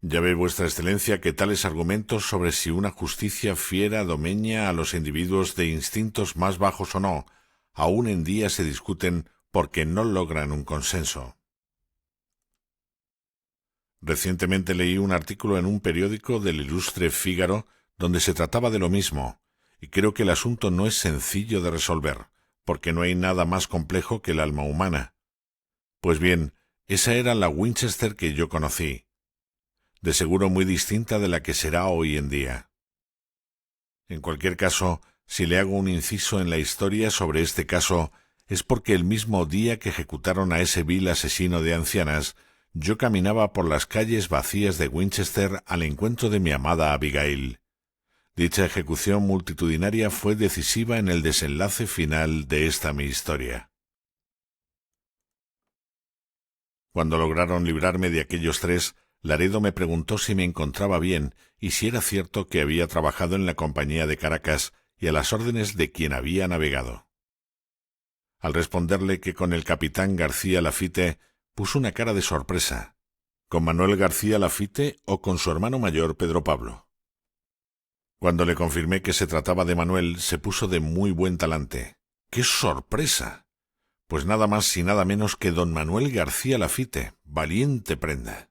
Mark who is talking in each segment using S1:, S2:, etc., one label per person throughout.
S1: Ya ve vuestra excelencia que tales argumentos sobre si una justicia fiera domeña a los individuos de instintos más bajos o no, aún en día se discuten porque no logran un consenso. Recientemente leí un artículo en un periódico del ilustre Fígaro donde se trataba de lo mismo, y creo que el asunto no es sencillo de resolver, porque no hay nada más complejo que el alma humana. Pues bien, esa era la Winchester que yo conocí, de seguro muy distinta de la que será hoy en día. En cualquier caso, si le hago un inciso en la historia sobre este caso, es porque el mismo día que ejecutaron a ese vil asesino de ancianas, yo caminaba por las calles vacías de Winchester al encuentro de mi amada Abigail. Dicha ejecución multitudinaria fue decisiva en el desenlace final de esta mi historia. Cuando lograron librarme de aquellos tres, Laredo me preguntó si me encontraba bien y si era cierto que había trabajado en la compañía de Caracas y a las órdenes de quien había navegado. Al responderle que con el capitán García Lafite, puso una cara de sorpresa. ¿Con Manuel García Lafite o con su hermano mayor Pedro Pablo? Cuando le confirmé que se trataba de Manuel, se puso de muy buen talante. ¡Qué sorpresa! Pues nada más y nada menos que don Manuel García Lafite, valiente prenda.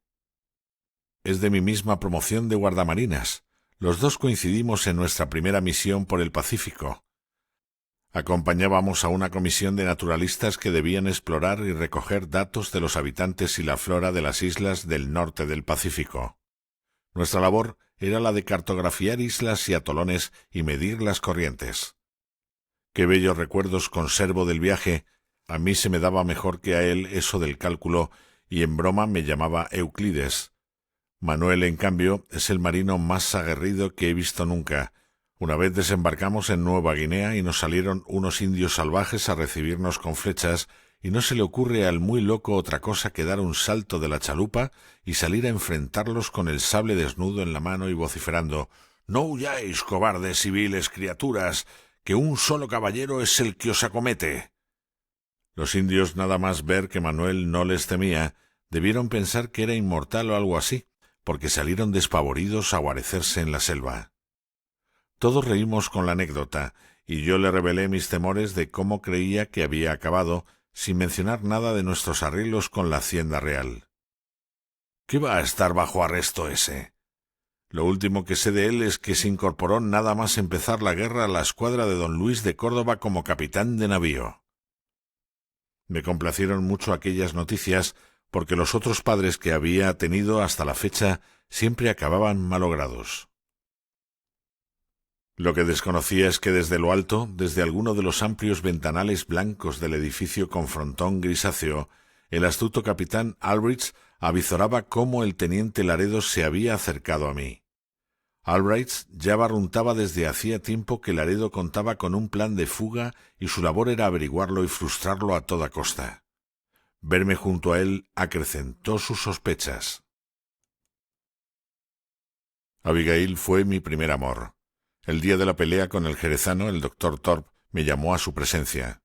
S1: Es de mi misma promoción de guardamarinas. Los dos coincidimos en nuestra primera misión por el Pacífico. Acompañábamos a una comisión de naturalistas que debían explorar y recoger datos de los habitantes y la flora de las islas del norte del Pacífico. Nuestra labor era la de cartografiar islas y atolones y medir las corrientes. Qué bellos recuerdos conservo del viaje. A mí se me daba mejor que a él eso del cálculo, y en broma me llamaba Euclides. Manuel, en cambio, es el marino más aguerrido que he visto nunca. Una vez desembarcamos en Nueva Guinea y nos salieron unos indios salvajes a recibirnos con flechas, y no se le ocurre al muy loco otra cosa que dar un salto de la chalupa y salir a enfrentarlos con el sable desnudo en la mano y vociferando: «¡No huyáis, cobardes civiles criaturas, que un solo caballero es el que os acomete!». Los indios, nada más ver que Manuel no les temía, debieron pensar que era inmortal o algo así, porque salieron despavoridos a guarecerse en la selva. Todos reímos con la anécdota, y yo le revelé mis temores de cómo creía que había acabado, sin mencionar nada de nuestros arreglos con la Hacienda Real. ¿Qué va a estar bajo arresto ese? Lo último que sé de él es que se incorporó nada más empezar la guerra a la escuadra de don Luis de Córdoba como capitán de navío. Me complacieron mucho aquellas noticias, porque los otros padres que había tenido hasta la fecha siempre acababan malogrados. Lo que desconocía es que desde lo alto, desde alguno de los amplios ventanales blancos del edificio con frontón grisáceo, el astuto capitán Albright avizoraba cómo el teniente Laredo se había acercado a mí. Albright ya barruntaba desde hacía tiempo que Laredo contaba con un plan de fuga y su labor era averiguarlo y frustrarlo a toda costa. Verme junto a él acrecentó sus sospechas. Abigail fue mi primer amor. El día de la pelea con el jerezano, el doctor Thorpe me llamó a su presencia.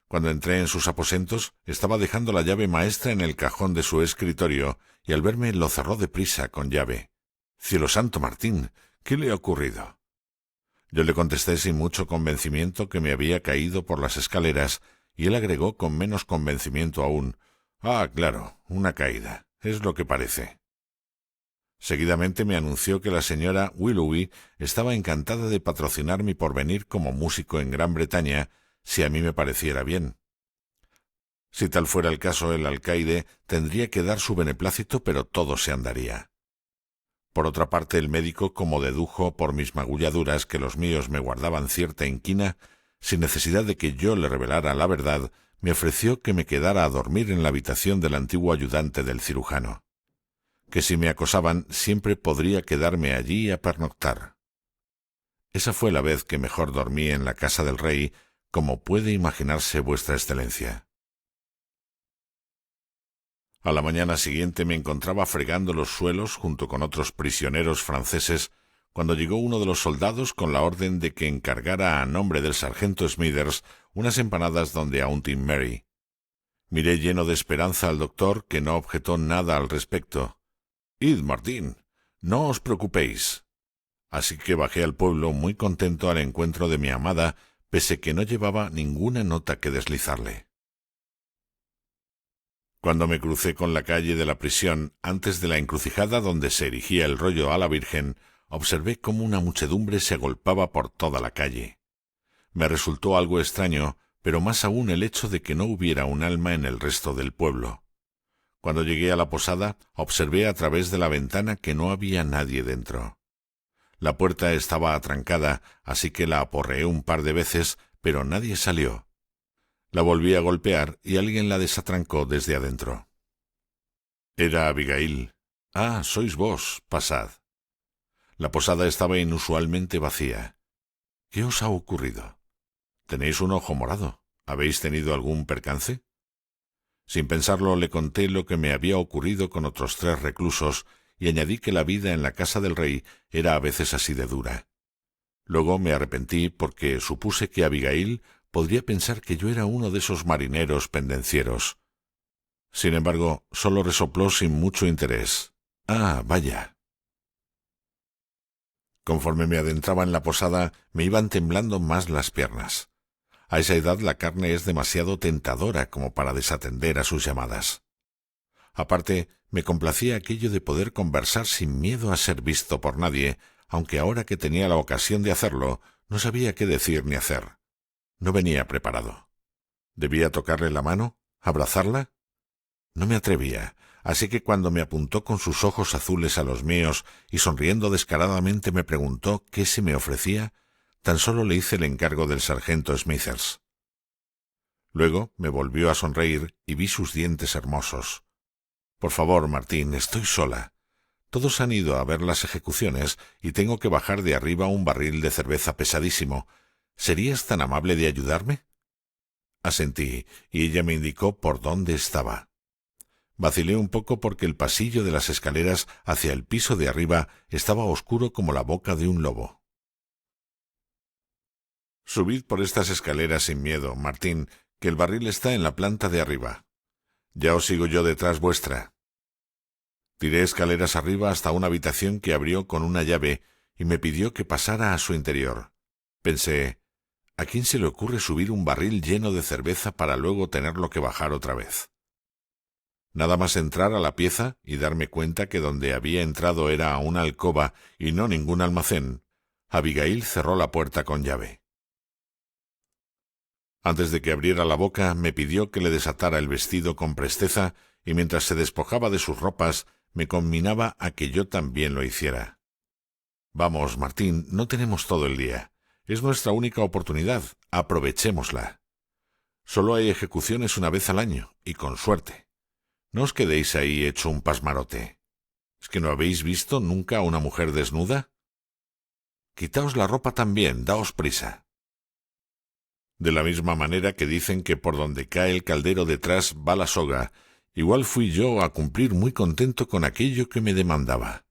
S1: Cuando entré en sus aposentos, estaba dejando la llave maestra en el cajón de su escritorio, y al verme lo cerró deprisa con llave. «Cielo santo, Martín, ¿qué le ha ocurrido?». Yo le contesté sin mucho convencimiento que me había caído por las escaleras, y él agregó con menos convencimiento aún: «Ah, claro, una caída, es lo que parece». Seguidamente me anunció que la señora Willoughby estaba encantada de patrocinar mi porvenir como músico en Gran Bretaña, si a mí me pareciera bien. Si tal fuera el caso, el alcaide tendría que dar su beneplácito, pero todo se andaría. Por otra parte, el médico, como dedujo por mis magulladuras que los míos me guardaban cierta inquina, sin necesidad de que yo le revelara la verdad, me ofreció que me quedara a dormir en la habitación del antiguo ayudante del cirujano, que si me acosaban siempre podría quedarme allí a pernoctar. Esa fue la vez que mejor dormí en la casa del rey, como puede imaginarse vuestra excelencia. A la mañana siguiente me encontraba fregando los suelos junto con otros prisioneros franceses, cuando llegó uno de los soldados con la orden de que encargara a nombre del sargento Smithers unas empanadas donde Auntie Mary. Miré lleno de esperanza al doctor, que no objetó nada al respecto. Id, Martín, no os preocupéis. Así que bajé al pueblo muy contento al encuentro de mi amada, pese que no llevaba ninguna nota que deslizarle. Cuando me crucé con la calle de la prisión, antes de la encrucijada donde se erigía el rollo a la Virgen, observé cómo una muchedumbre se agolpaba por toda la calle. Me resultó algo extraño, pero más aún el hecho de que no hubiera un alma en el resto del pueblo. Cuando llegué a la posada, observé a través de la ventana que no había nadie dentro. La puerta estaba atrancada, así que la aporreé un par de veces, pero nadie salió. La volví a golpear y alguien la desatrancó desde adentro. Era Abigail. «Ah, sois vos, pasad». La posada estaba inusualmente vacía. «¿Qué os ha ocurrido? Tenéis un ojo morado. ¿Habéis tenido algún percance?» Sin pensarlo, le conté lo que me había ocurrido con otros 3 reclusos y añadí que la vida en la casa del rey era a veces así de dura. Luego me arrepentí porque supuse que Abigail podría pensar que yo era uno de esos marineros pendencieros. Sin embargo, solo resopló sin mucho interés. «Ah, vaya». Conforme me adentraba en la posada, me iban temblando más las piernas. A esa edad la carne es demasiado tentadora como para desatender a sus llamadas. Aparte, me complacía aquello de poder conversar sin miedo a ser visto por nadie, aunque ahora que tenía la ocasión de hacerlo, no sabía qué decir ni hacer. No venía preparado. ¿Debía tocarle la mano? ¿Abrazarla? No me atrevía, así que cuando me apuntó con sus ojos azules a los míos y sonriendo descaradamente me preguntó qué se me ofrecía, tan solo le hice el encargo del sargento Smithers. Luego me volvió a sonreír y vi sus dientes hermosos. «Por favor, Martín, estoy sola. Todos han ido a ver las ejecuciones y tengo que bajar de arriba un barril de cerveza pesadísimo. ¿Serías tan amable de ayudarme?» Asentí, y ella me indicó por dónde estaba. Vacilé un poco porque el pasillo de las escaleras hacia el piso de arriba estaba oscuro como la boca de un lobo. «Subid por estas escaleras sin miedo, Martín, que el barril está en la planta de arriba. Ya os sigo yo detrás vuestra». Tiré escaleras arriba hasta una habitación que abrió con una llave y me pidió que pasara a su interior. Pensé, ¿a quién se le ocurre subir un barril lleno de cerveza para luego tenerlo que bajar otra vez? Nada más entrar a la pieza y darme cuenta que donde había entrado era a una alcoba y no ningún almacén, Abigail cerró la puerta con llave. Antes de que abriera la boca, me pidió que le desatara el vestido con presteza y mientras se despojaba de sus ropas, me conminaba a que yo también lo hiciera. «Vamos, Martín, no tenemos todo el día. Es nuestra única oportunidad. Aprovechémosla. Solo hay ejecuciones una vez al año, y con suerte. No os quedéis ahí hecho un pasmarote. ¿Es que no habéis visto nunca a una mujer desnuda? Quitaos la ropa también, daos prisa». De la misma manera que dicen que por donde cae el caldero detrás va la soga, igual fui yo a cumplir muy contento con aquello que me demandaba.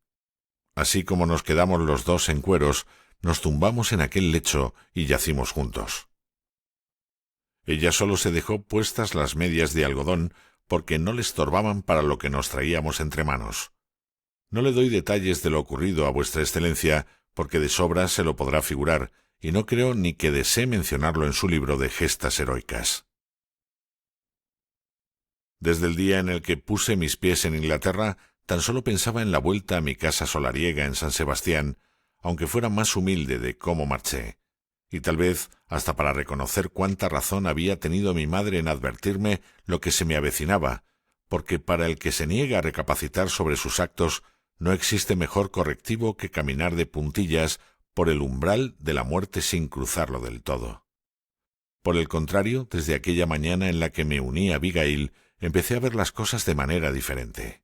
S1: Así como nos quedamos los dos en cueros, nos tumbamos en aquel lecho y yacimos juntos. Ella solo se dejó puestas las medias de algodón porque no le estorbaban para lo que nos traíamos entre manos. No le doy detalles de lo ocurrido a vuestra excelencia, porque de sobra se lo podrá figurar, y no creo ni que desee mencionarlo en su libro de gestas heroicas. Desde el día en el que puse mis pies en Inglaterra, tan solo pensaba en la vuelta a mi casa solariega en San Sebastián, aunque fuera más humilde de cómo marché, y tal vez hasta para reconocer cuánta razón había tenido mi madre en advertirme lo que se me avecinaba, porque para el que se niega a recapacitar sobre sus actos, no existe mejor correctivo que caminar de puntillas por el umbral de la muerte sin cruzarlo del todo. Por el contrario, desde aquella mañana en la que me uní a Abigail, empecé a ver las cosas de manera diferente.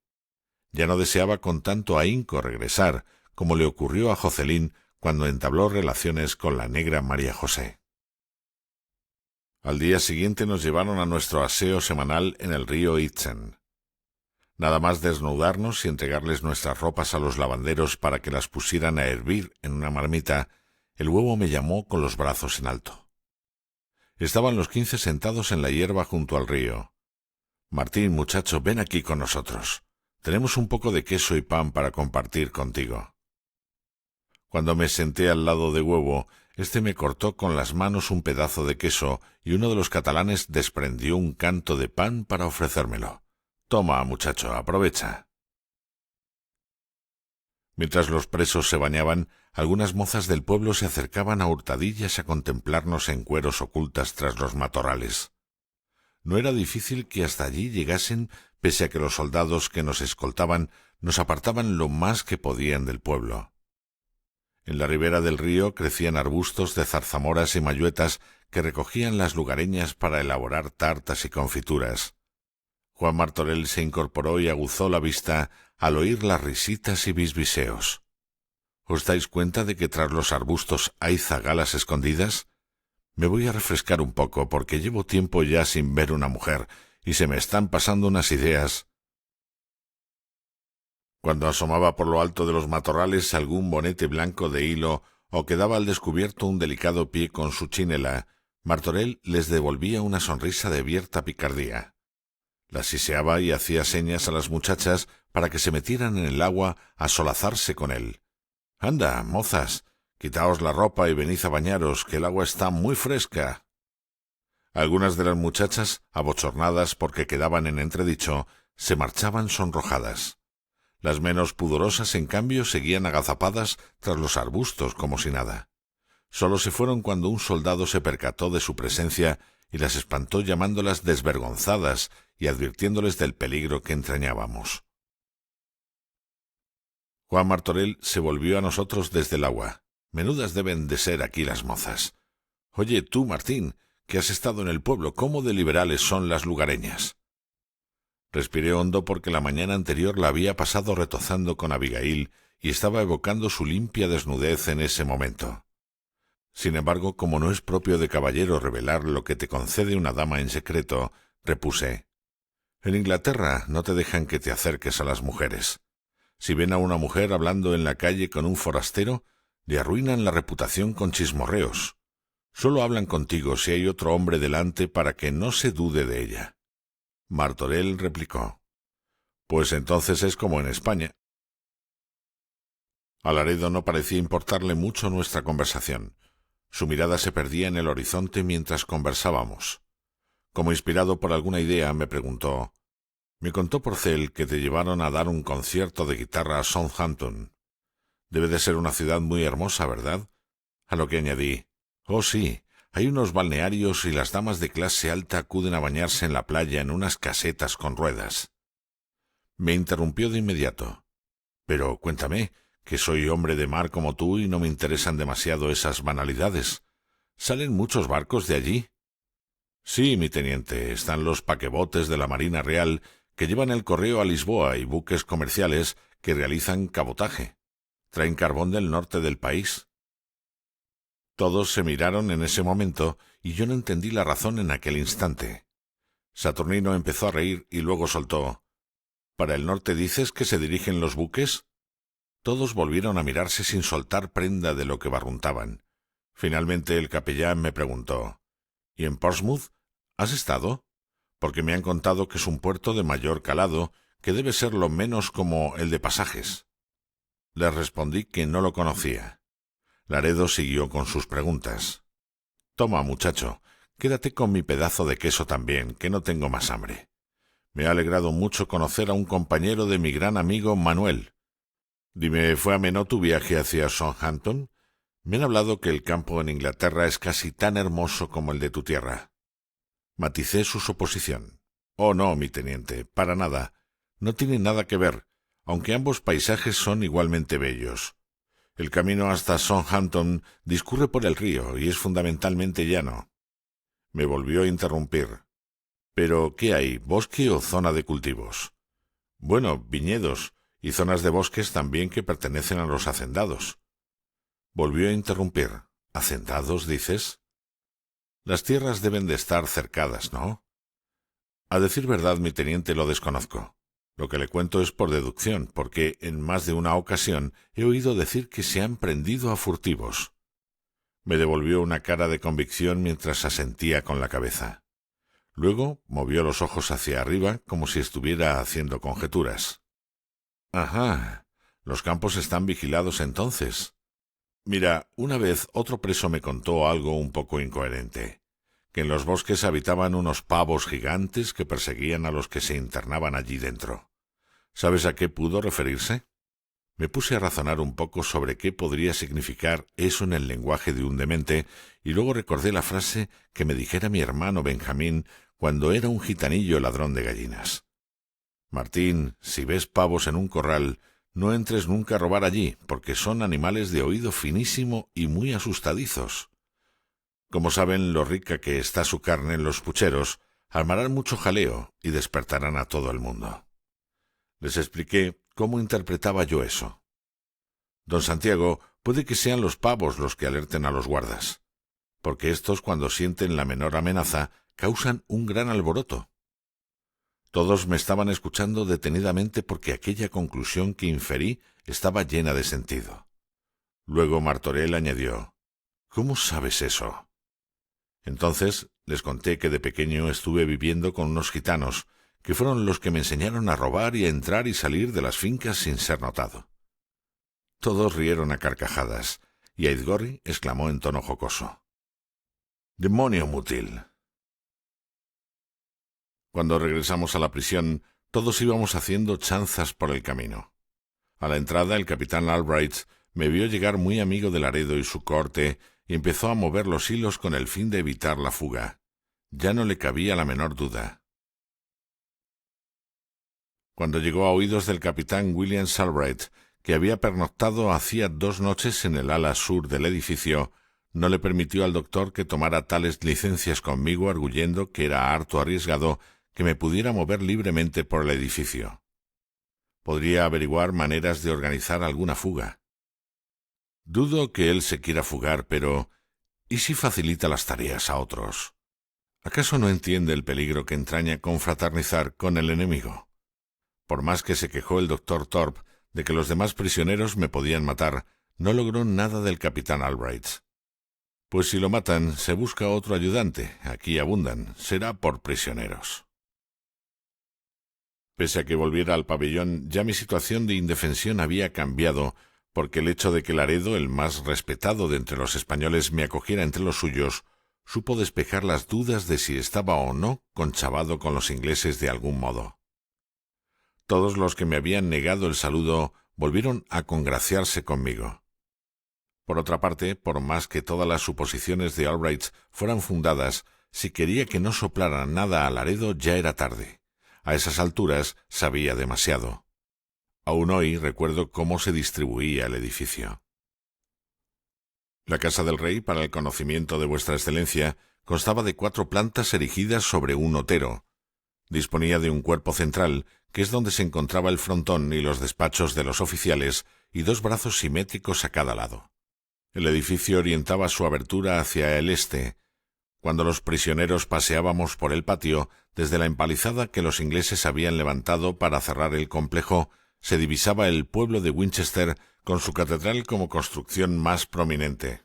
S1: Ya no deseaba con tanto ahínco regresar, como le ocurrió a Jocelyn cuando entabló relaciones con la negra María José. Al día siguiente nos llevaron a nuestro aseo semanal en el río Itchen. Nada más desnudarnos y entregarles nuestras ropas a los lavanderos para que las pusieran a hervir en una marmita, el huevo me llamó con los brazos en alto. Estaban los 15 sentados en la hierba junto al río. «Martín, muchacho, ven aquí con nosotros. Tenemos un poco de queso y pan para compartir contigo. Cuando me senté al lado de Huevo, éste me cortó con las manos un pedazo de queso y uno de los catalanes desprendió un canto de pan para ofrecérmelo. Toma, muchacho, aprovecha. Mientras los presos se bañaban, algunas mozas del pueblo se acercaban a hurtadillas a contemplarnos en cueros ocultas tras los matorrales. No era difícil que hasta allí llegasen, pese a que los soldados que nos escoltaban nos apartaban lo más que podían del pueblo. En la ribera del río crecían arbustos de zarzamoras y mayuetas que recogían las lugareñas para elaborar tartas y confituras. Juan Martorell se incorporó y aguzó la vista al oír las risitas y bisbiseos. ¿Os dais cuenta de que tras los arbustos hay zagalas escondidas? Me voy a refrescar un poco porque llevo tiempo ya sin ver una mujer y se me están pasando unas ideas. Cuando asomaba por lo alto de los matorrales algún bonete blanco de hilo o quedaba al descubierto un delicado pie con su chinela, Martorell les devolvía una sonrisa de abierta picardía. Las siseaba y hacía señas a las muchachas para que se metieran en el agua a solazarse con él. «Anda, mozas, quitaos la ropa y venid a bañaros, que el agua está muy fresca». Algunas de las muchachas, abochornadas porque quedaban en entredicho, se marchaban sonrojadas. Las menos pudorosas, en cambio, seguían agazapadas tras los arbustos como si nada. Solo se fueron cuando un soldado se percató de su presencia y las espantó llamándolas desvergonzadas y advirtiéndoles del peligro que entrañábamos. Juan Martorell se volvió a nosotros desde el agua. Menudas deben de ser aquí las mozas. Oye, tú, Martín, que has estado en el pueblo, ¿cómo de liberales son las lugareñas? Respiré hondo porque la mañana anterior la había pasado retozando con Abigail y estaba evocando su limpia desnudez en ese momento. Sin embargo, como no es propio de caballero revelar lo que te concede una dama en secreto, repuse: en Inglaterra no te dejan que te acerques a las mujeres. Si ven a una mujer hablando en la calle con un forastero, le arruinan la reputación con chismorreos. Solo hablan contigo si hay otro hombre delante para que no se dude de ella. Martorell replicó: pues entonces es como en España. A Laredo no parecía importarle mucho nuestra conversación. Su mirada se perdía en el horizonte mientras conversábamos. Como inspirado por alguna idea, me preguntó: me contó Porcel que te llevaron a dar un concierto de guitarra a Southampton. Debe de ser una ciudad muy hermosa, ¿verdad? A lo que añadí: oh sí, hay unos balnearios y las damas de clase alta acuden a bañarse en la playa en unas casetas con ruedas. Me interrumpió de inmediato: pero cuéntame, que soy hombre de mar como tú y no me interesan demasiado esas banalidades. ¿Salen muchos barcos de allí? Sí, mi teniente, están los paquebotes de la Marina Real que llevan el correo a Lisboa y buques comerciales que realizan cabotaje. Traen carbón del norte del país. Todos se miraron en ese momento y yo no entendí la razón en aquel instante. Saturnino empezó a reír y luego soltó: ¿para el norte dices que se dirigen los buques? Todos volvieron a mirarse sin soltar prenda de lo que barruntaban. Finalmente el capellán me preguntó: ¿y en Portsmouth has estado? Porque me han contado que es un puerto de mayor calado, que debe ser lo menos como el de pasajes. Les respondí que no lo conocía. Laredo siguió con sus preguntas. Toma, muchacho, quédate con mi pedazo de queso también, que no tengo más hambre. Me ha alegrado mucho conocer a un compañero de mi gran amigo Manuel. Dime, ¿fue ameno tu viaje hacia Southampton? Me han hablado que el campo en Inglaterra es casi tan hermoso como el de tu tierra. Maticé su suposición. Oh, no, mi teniente, para nada. No tiene nada que ver, aunque ambos paisajes son igualmente bellos. El camino hasta Southampton discurre por el río y es fundamentalmente llano. Me volvió a interrumpir. ¿Pero qué hay, bosque o zona de cultivos? Bueno, viñedos y zonas de bosques también que pertenecen a los hacendados. Volvió a interrumpir. ¿Hacendados, dices? Las tierras deben de estar cercadas, ¿no? A decir verdad, mi teniente, lo desconozco. Lo que le cuento es por deducción, porque en más de una ocasión he oído decir que se han prendido a furtivos. Me devolvió una cara de convicción mientras asentía con la cabeza. Luego movió los ojos hacia arriba como si estuviera haciendo conjeturas. Ajá. Los campos están vigilados entonces. Mira, una vez otro preso me contó algo un poco incoherente, que en los bosques habitaban unos pavos gigantes que perseguían a los que se internaban allí dentro. ¿Sabes a qué pudo referirse? Me puse a razonar un poco sobre qué podría significar eso en el lenguaje de un demente, y luego recordé la frase que me dijera mi hermano Benjamín cuando era un gitanillo ladrón de gallinas. Martín, si ves pavos en un corral, no entres nunca a robar allí, porque son animales de oído finísimo y muy asustadizos. Como saben lo rica que está su carne en los pucheros, armarán mucho jaleo y despertarán a todo el mundo. Les expliqué cómo interpretaba yo eso. Don Santiago, puede que sean los pavos los que alerten a los guardas, porque estos, cuando sienten la menor amenaza, causan un gran alboroto. Todos me estaban escuchando detenidamente porque aquella conclusión que inferí estaba llena de sentido. Luego Martorell añadió: «¿Cómo sabes eso?». Entonces les conté que de pequeño estuve viviendo con unos gitanos, que fueron los que me enseñaron a robar y a entrar y salir de las fincas sin ser notado. Todos rieron a carcajadas, y Aizgorri exclamó en tono jocoso: «¡Demonio Mutil!». Cuando regresamos a la prisión, todos íbamos haciendo chanzas por el camino. A la entrada, el capitán Albright me vio llegar muy amigo de Laredo y su corte, y empezó a mover los hilos con el fin de evitar la fuga. Ya no le cabía la menor duda. Cuando llegó a oídos del capitán William Albright, que había pernoctado hacía 2 noches en el ala sur del edificio, no le permitió al doctor que tomara tales licencias conmigo, arguyendo que era harto arriesgado que me pudiera mover libremente por el edificio. Podría averiguar maneras de organizar alguna fuga. Dudo que él se quiera fugar, pero ¿y si facilita las tareas a otros? ¿Acaso no entiende el peligro que entraña confraternizar con el enemigo? Por más que se quejó el doctor Thorpe de que los demás prisioneros me podían matar, no logró nada del capitán Albright. Pues si lo matan, se busca otro ayudante. Aquí abundan. Será por prisioneros. Pese a que volviera al pabellón, ya mi situación de indefensión había cambiado, porque el hecho de que Laredo, el más respetado de entre los españoles, me acogiera entre los suyos, supo despejar las dudas de si estaba o no conchavado con los ingleses de algún modo. Todos los que me habían negado el saludo volvieron a congraciarse conmigo. Por otra parte, por más que todas las suposiciones de Albright fueran fundadas, si quería que no soplara nada a Laredo ya era tarde. A esas alturas sabía demasiado. Aún hoy recuerdo cómo se distribuía el edificio. La casa del rey, para el conocimiento de vuestra excelencia, constaba de 4 plantas erigidas sobre un otero. Disponía de un cuerpo central, que es donde se encontraba el frontón y los despachos de los oficiales, y 2 brazos simétricos a cada lado. El edificio orientaba su abertura hacia el este. Cuando los prisioneros paseábamos por el patio, desde la empalizada que los ingleses habían levantado para cerrar el complejo, se divisaba el pueblo de Winchester con su catedral como construcción más prominente.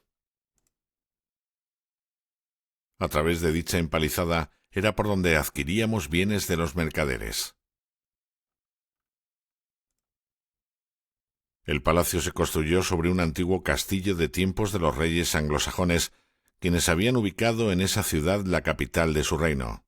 S1: A través de dicha empalizada era por donde adquiríamos bienes de los mercaderes. El palacio se construyó sobre un antiguo castillo de tiempos de los reyes anglosajones, quienes habían ubicado en esa ciudad la capital de su reino.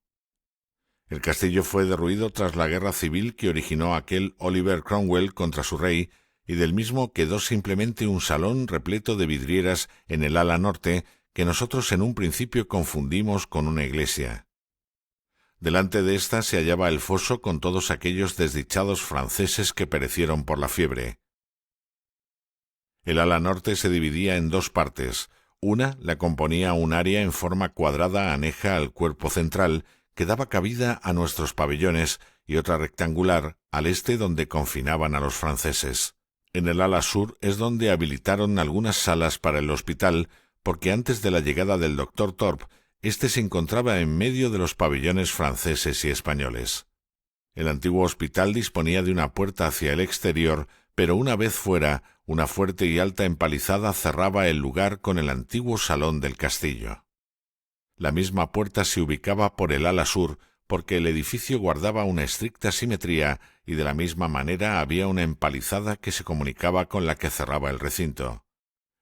S1: El castillo fue derruido tras la guerra civil que originó aquel Oliver Cromwell contra su rey, y del mismo quedó simplemente un salón repleto de vidrieras en el ala norte que nosotros en un principio confundimos con una iglesia. Delante de ésta se hallaba el foso con todos aquellos desdichados franceses que perecieron por la fiebre. El ala norte se dividía en 2 partes. Una la componía un área en forma cuadrada aneja al cuerpo central, que daba cabida a nuestros pabellones, y otra rectangular al este donde confinaban a los franceses. En el ala sur es donde habilitaron algunas salas para el hospital, porque antes de la llegada del doctor Thorpe, éste se encontraba en medio de los pabellones franceses y españoles. El antiguo hospital disponía de una puerta hacia el exterior, pero una vez fuera, una fuerte y alta empalizada cerraba el lugar con el antiguo salón del castillo. La misma puerta se ubicaba por el ala sur, porque el edificio guardaba una estricta simetría y de la misma manera había una empalizada que se comunicaba con la que cerraba el recinto.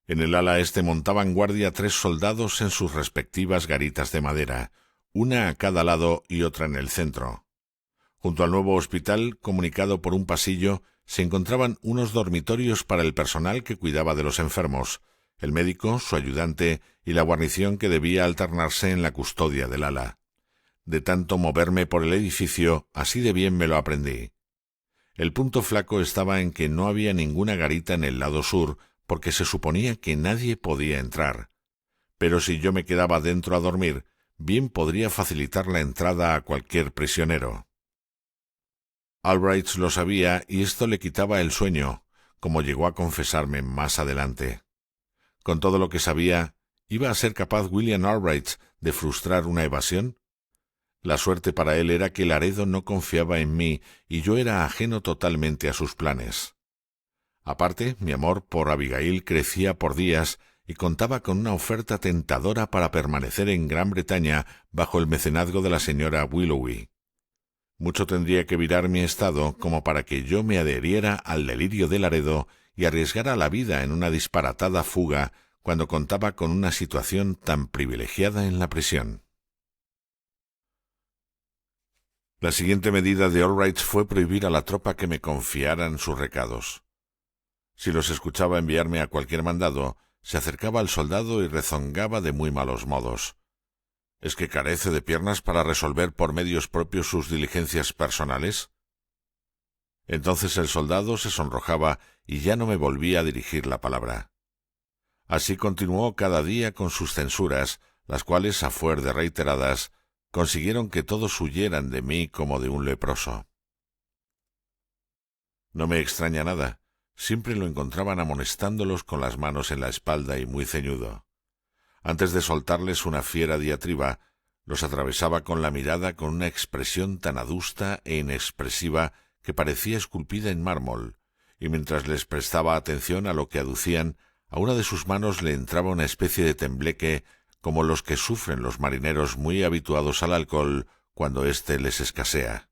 S1: En el ala este montaban guardia 3 soldados en sus respectivas garitas de madera, una a cada lado y otra en el centro. Junto al nuevo hospital, comunicado por un pasillo, se encontraban unos dormitorios para el personal que cuidaba de los enfermos, el médico, su ayudante y la guarnición que debía alternarse en la custodia del ala. De tanto moverme por el edificio, así de bien me lo aprendí. El punto flaco estaba en que no había ninguna garita en el lado sur, porque se suponía que nadie podía entrar. Pero si yo me quedaba dentro a dormir, bien podría facilitar la entrada a cualquier prisionero. Albright lo sabía y esto le quitaba el sueño, como llegó a confesarme más adelante. Con todo lo que sabía, ¿iba a ser capaz William Albright de frustrar una evasión? La suerte para él era que Laredo no confiaba en mí y yo era ajeno totalmente a sus planes. Aparte, mi amor por Abigail crecía por días y contaba con una oferta tentadora para permanecer en Gran Bretaña bajo el mecenazgo de la señora Willoughby. Mucho tendría que virar mi estado como para que yo me adheriera al delirio de Laredo y arriesgara la vida en una disparatada fuga cuando contaba con una situación tan privilegiada en la prisión. La siguiente medida de Albright fue prohibir a la tropa que me confiaran sus recados. Si los escuchaba enviarme a cualquier mandado, se acercaba al soldado y rezongaba de muy malos modos. ¿Es que carece de piernas para resolver por medios propios sus diligencias personales? Entonces el soldado se sonrojaba y ya no me volvía a dirigir la palabra. Así continuó cada día con sus censuras, las cuales, a fuer de reiteradas, consiguieron que todos huyeran de mí como de un leproso. No me extraña nada, siempre lo encontraban amonestándolos con las manos en la espalda y muy ceñudo. Antes de soltarles una fiera diatriba, los atravesaba con la mirada con una expresión tan adusta e inexpresiva que parecía esculpida en mármol, y mientras les prestaba atención a lo que aducían, a una de sus manos le entraba una especie de tembleque como los que sufren los marineros muy habituados al alcohol cuando éste les escasea.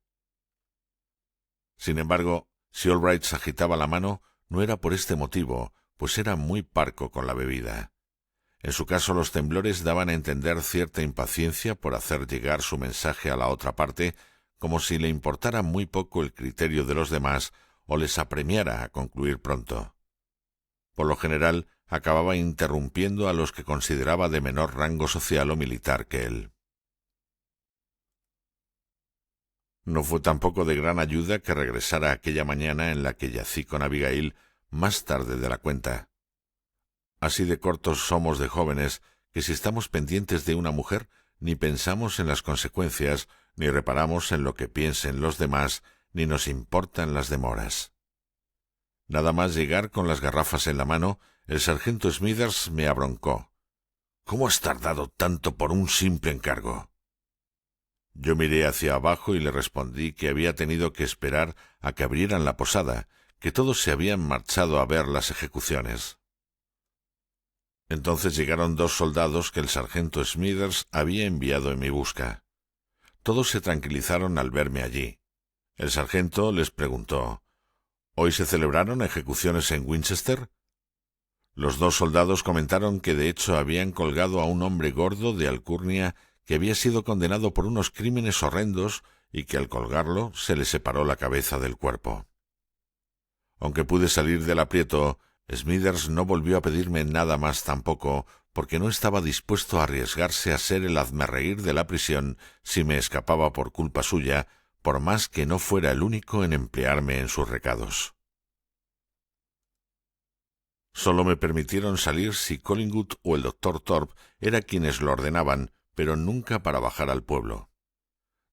S1: Sin embargo, si Albright se agitaba la mano, no era por este motivo, pues era muy parco con la bebida. En su caso los temblores daban a entender cierta impaciencia por hacer llegar su mensaje a la otra parte, como si le importara muy poco el criterio de los demás o les apremiara a concluir pronto. Por lo general, acababa interrumpiendo a los que consideraba de menor rango social o militar que él. No fue tampoco de gran ayuda que regresara aquella mañana en la que yací con Abigail más tarde de la cuenta. Así de cortos somos de jóvenes que si estamos pendientes de una mujer, ni pensamos en las consecuencias, ni reparamos en lo que piensen los demás, ni nos importan las demoras. Nada más llegar con las garrafas en la mano, el sargento Smithers me abroncó. «¿Cómo has tardado tanto por un simple encargo?» Yo miré hacia abajo y le respondí que había tenido que esperar a que abrieran la posada, que todos se habían marchado a ver las ejecuciones. Entonces llegaron 2 soldados que el sargento Smithers había enviado en mi busca. Todos se tranquilizaron al verme allí. El sargento les preguntó, ¿hoy se celebraron ejecuciones en Winchester? Los 2 soldados comentaron que de hecho habían colgado a un hombre gordo de alcurnia que había sido condenado por unos crímenes horrendos y que al colgarlo se le separó la cabeza del cuerpo. Aunque pude salir del aprieto, Smithers no volvió a pedirme nada más tampoco, porque no estaba dispuesto a arriesgarse a ser el hazmerreír de la prisión si me escapaba por culpa suya, por más que no fuera el único en emplearme en sus recados. Solo me permitieron salir si Collingwood o el doctor Thorpe era quienes lo ordenaban, pero nunca para bajar al pueblo.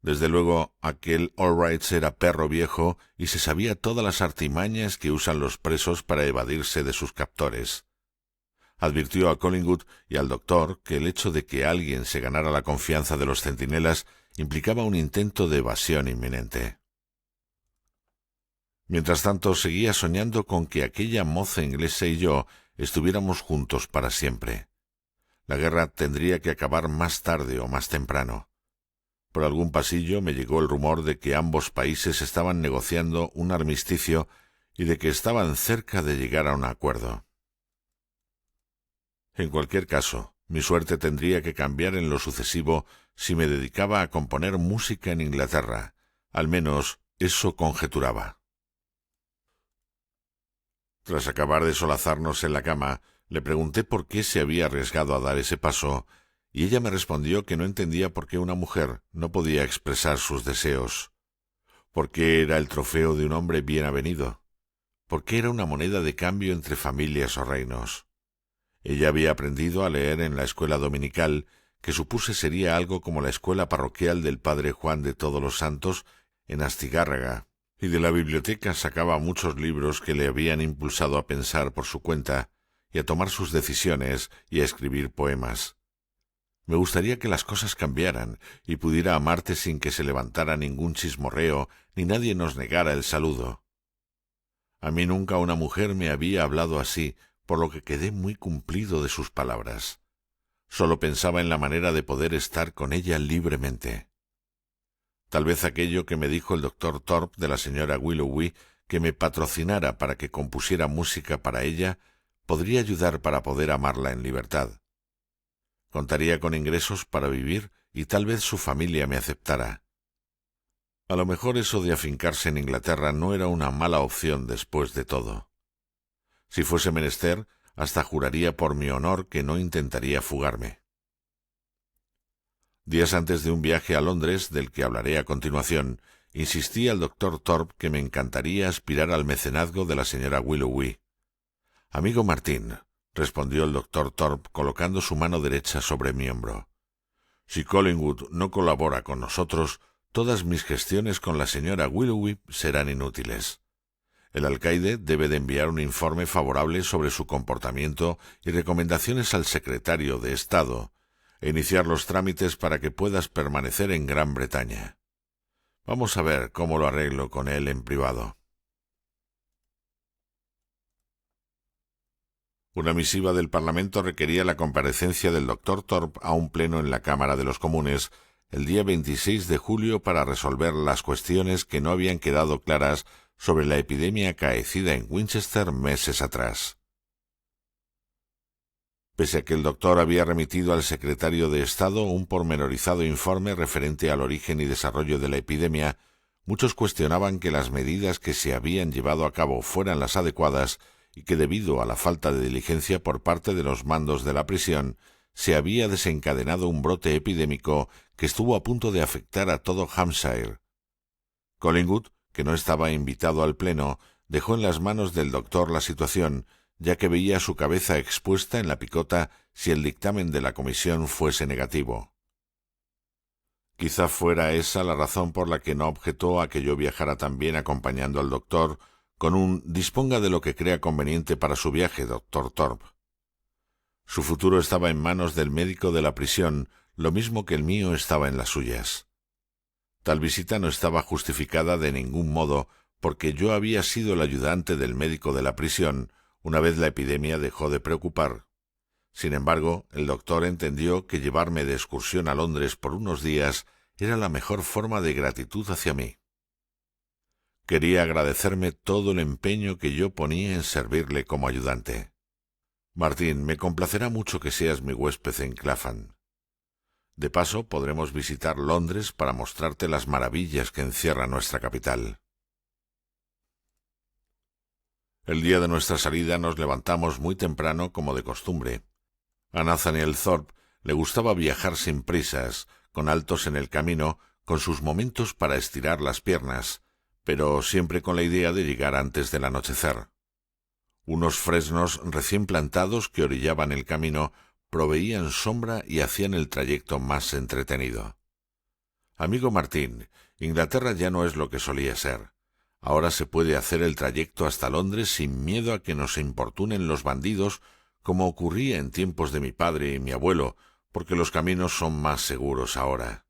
S1: Desde luego, aquel Albright era perro viejo y se sabía todas las artimañas que usan los presos para evadirse de sus captores. Advirtió a Collingwood y al doctor que el hecho de que alguien se ganara la confianza de los centinelas implicaba un intento de evasión inminente. Mientras tanto, seguía soñando con que aquella moza inglesa y yo estuviéramos juntos para siempre. La guerra tendría que acabar más tarde o más temprano. Por algún pasillo me llegó el rumor de que ambos países estaban negociando un armisticio y de que estaban cerca de llegar a un acuerdo. En cualquier caso, mi suerte tendría que cambiar en lo sucesivo si me dedicaba a componer música en Inglaterra. Al menos eso conjeturaba. Tras acabar de solazarnos en la cama, le pregunté por qué se había arriesgado a dar ese paso, y ella me respondió que no entendía por qué una mujer no podía expresar sus deseos, por qué era el trofeo de un hombre bien avenido, por qué era una moneda de cambio entre familias o reinos. Ella había aprendido a leer en la escuela dominical, que supuse sería algo como la escuela parroquial del Padre Juan de Todos los Santos en Astigárraga, y de la biblioteca sacaba muchos libros que le habían impulsado a pensar por su cuenta y a tomar sus decisiones y a escribir poemas. Me gustaría que las cosas cambiaran y pudiera amarte sin que se levantara ningún chismorreo ni nadie nos negara el saludo. A mí nunca una mujer me había hablado así, por lo que quedé muy cumplido de sus palabras. Solo pensaba en la manera de poder estar con ella libremente. Tal vez aquello que me dijo el doctor Thorpe de la señora Willoughby, que me patrocinara para que compusiera música para ella, podría ayudar para poder amarla en libertad. Contaría con ingresos para vivir y tal vez su familia me aceptara. A lo mejor eso de afincarse en Inglaterra no era una mala opción después de todo. Si fuese menester, hasta juraría por mi honor que no intentaría fugarme. Días antes de un viaje a Londres, del que hablaré a continuación, insistí al doctor Thorpe que me encantaría aspirar al mecenazgo de la señora Willoughby. «Amigo Martín», respondió el doctor Thorpe colocando su mano derecha sobre mi hombro, «si Collingwood no colabora con nosotros, todas mis gestiones con la señora Willoughby serán inútiles. El alcaide debe de enviar un informe favorable sobre su comportamiento y recomendaciones al secretario de Estado, e iniciar los trámites para que puedas permanecer en Gran Bretaña. Vamos a ver cómo lo arreglo con él en privado». Una misiva del Parlamento requería la comparecencia del doctor Thorpe a un pleno en la Cámara de los Comunes el día 26 de julio para resolver las cuestiones que no habían quedado claras sobre la epidemia acaecida en Winchester meses atrás. Pese a que el doctor había remitido al secretario de Estado un pormenorizado informe referente al origen y desarrollo de la epidemia, muchos cuestionaban que las medidas que se habían llevado a cabo fueran las adecuadas y que debido a la falta de diligencia por parte de los mandos de la prisión, se había desencadenado un brote epidémico que estuvo a punto de afectar a todo Hampshire. Collingwood, que no estaba invitado al pleno, dejó en las manos del doctor la situación, ya que veía su cabeza expuesta en la picota si el dictamen de la comisión fuese negativo. Quizá fuera esa la razón por la que no objetó a que yo viajara también acompañando al doctor, con un «disponga de lo que crea conveniente para su viaje, doctor Thorpe». Su futuro estaba en manos del médico de la prisión, lo mismo que el mío estaba en las suyas. Tal visita no estaba justificada de ningún modo, porque yo había sido el ayudante del médico de la prisión una vez la epidemia dejó de preocupar. Sin embargo, el doctor entendió que llevarme de excursión a Londres por unos días era la mejor forma de gratitud hacia mí. Quería agradecerme todo el empeño que yo ponía en servirle como ayudante. «Martín, me complacerá mucho que seas mi huésped en Clapham. De paso, podremos visitar Londres para mostrarte las maravillas que encierra nuestra capital». El día de nuestra salida nos levantamos muy temprano como de costumbre. A Nathaniel Thorpe le gustaba viajar sin prisas, con altos en el camino, con sus momentos para estirar las piernas, pero siempre con la idea de llegar antes del anochecer. Unos fresnos recién plantados que orillaban el camino proveían sombra y hacían el trayecto más entretenido. «Amigo Martín, Inglaterra ya no es lo que solía ser. Ahora se puede hacer el trayecto hasta Londres sin miedo a que nos importunen los bandidos, como ocurría en tiempos de mi padre y mi abuelo, porque los caminos son más seguros ahora.